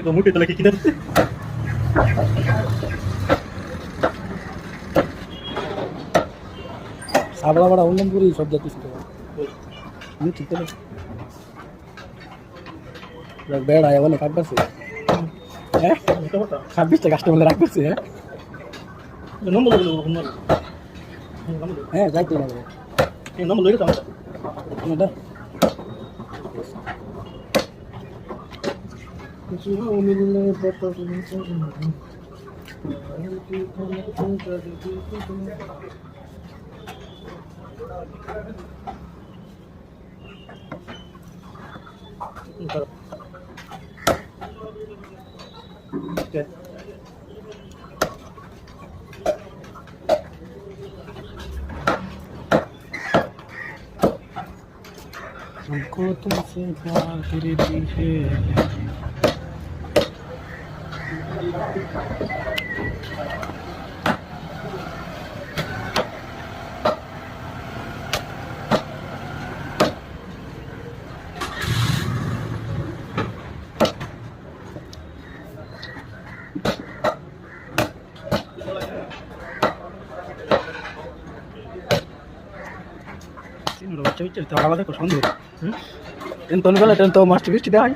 মুখে তো লাগে কিনা সাবলা বড় অন্যম করি সব জাতি ছিল আমি ঠিক আছে বেড় আয়া বলে কাটবাছে হ্যাঁ ছাব্বিশটা কাস্টমার রাখতেছে হ্যাঁ যাইতে লাগবে নম্বর লইলে তো এটা মিললে हमको तुमसे प्यार करती है বাচ্চা বিচ্চা তাহলে আলাদা করে সন্দেহ টেন তো মাস্টার বৃষ্টি দেয়